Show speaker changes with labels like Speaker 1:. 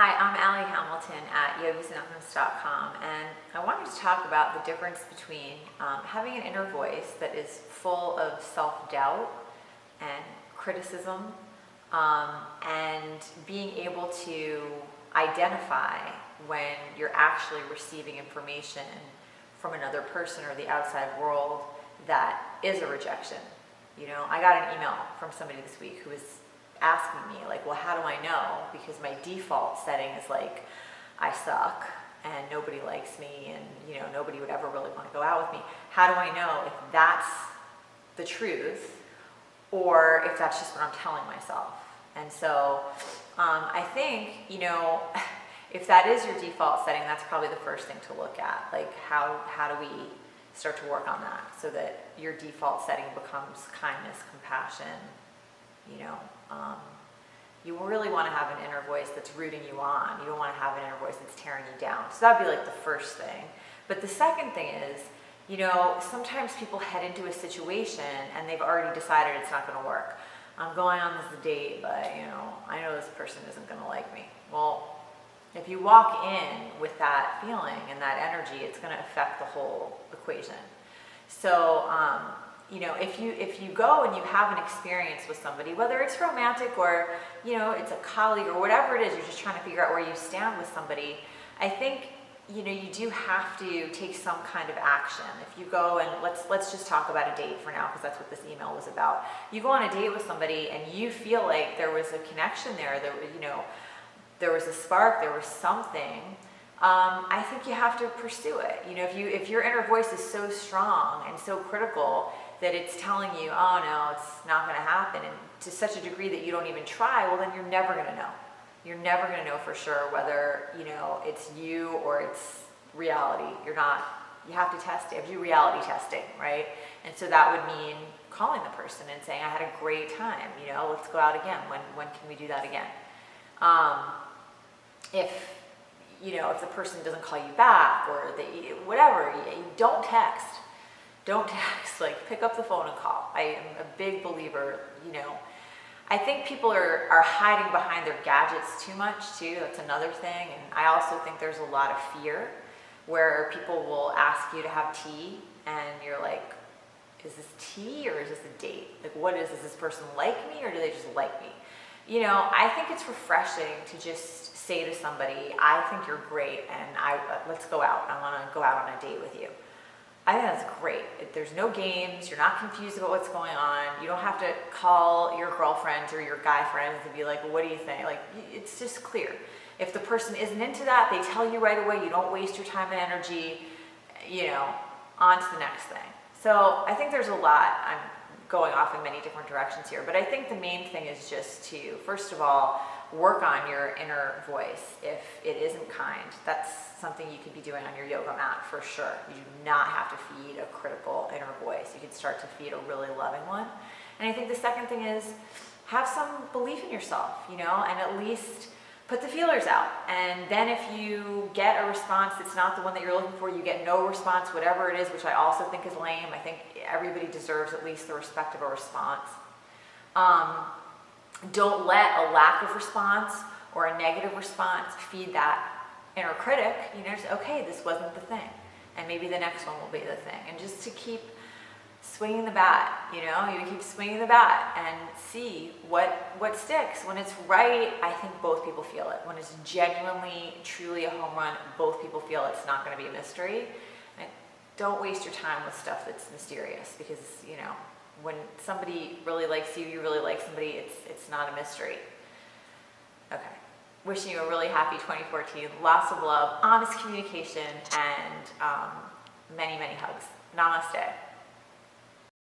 Speaker 1: Hi, I'm Allie Hamilton at yogisanonymous.com, and I wanted to talk about the difference between having an inner voice that is full of self-doubt and criticism, and being able to identify when you're actually receiving information from another person or the outside world that is a rejection. You know, I got an email from somebody this week who was asking me, like, well, how do I know? Because my default setting is like, I suck and nobody likes me and, you know, nobody would ever really want to go out with me. How do I know if that's the truth or if that's just what I'm telling myself? And so I think, you know, if that is your default setting, that's probably the first thing to look at. Like, how do we start to work on that so that your default setting becomes kindness, compassion, you know. You really want to have an inner voice that's rooting you on. You don't want to have an inner voice that's tearing you down. So that would be like the first thing. But the second thing is, you know, sometimes people head into a situation and they've already decided it's not going to work. I'm going on this date, but, you know, I know this person isn't going to like me. Well, if you walk in with that feeling and that energy, it's going to affect the whole equation. So, you know, if you go and you have an experience with somebody, whether it's romantic or, you know, it's a colleague or whatever it is, you're just trying to figure out where you stand with somebody, I think, you know, you do have to take some kind of action. If you go and let's just talk about a date for now, because that's what this email was about. You go on a date with somebody and you feel like there was a connection there, you know, there was a spark, there was something. I think you have to pursue it. You know, if your inner voice is so strong and so critical that it's telling you, oh no, it's not going to happen, and to such a degree that you don't even try, well then you're never going to know. You're never going to know for sure whether, you know, it's you or it's reality. You have to test it. You have to do reality testing, right? And so that would mean calling the person and saying, I had a great time, you know, let's go out again. When can we do that again? If the person doesn't call you back or whatever, you don't text. Don't text, like pick up the phone and call. I am a big believer, you know. I think people are hiding behind their gadgets too much too. That's another thing. And I also think there's a lot of fear where people will ask you to have tea and you're like, is this tea or is this a date? Like, what is this person like me or do they just like me? You know, I think it's refreshing to just say to somebody, I think you're great and let's go out. I want to go out on a date with you. I think that's great. There's no games. You're not confused about what's going on. You don't have to call your girlfriends or your guy friends and be like, well, what do you think? Like, it's just clear. If the person isn't into that, they tell you right away. You don't waste your time and energy, you know, on to the next thing. So I think there's a lot. I'm going off in many different directions here. But I think the main thing is just to, first of all, work on your inner voice. If it isn't kind, that's something you could be doing on your yoga mat for sure. You do not have to feed a critical inner voice. You can start to feed a really loving one. And I think the second thing is have some belief in yourself, you know, and at least put the feelers out. And then if you get a response that's not the one that you're looking for, you get no response, whatever it is, which I also think is lame. I think everybody deserves at least the respect of a response. Don't let a lack of response or a negative response feed that inner critic. You know, just, okay, this wasn't the thing. And maybe the next one will be the thing. And just to keep swinging the bat, you know, you keep swinging the bat and see what sticks. When it's right, I think both people feel it. When it's genuinely, truly a home run, both people feel it's not going to be a mystery. And don't waste your time with stuff that's mysterious because, you know, when somebody really likes you, you really like somebody, it's not a mystery. Okay. Wishing you a really happy 2014. Lots of love, honest communication, and many, many hugs. Namaste.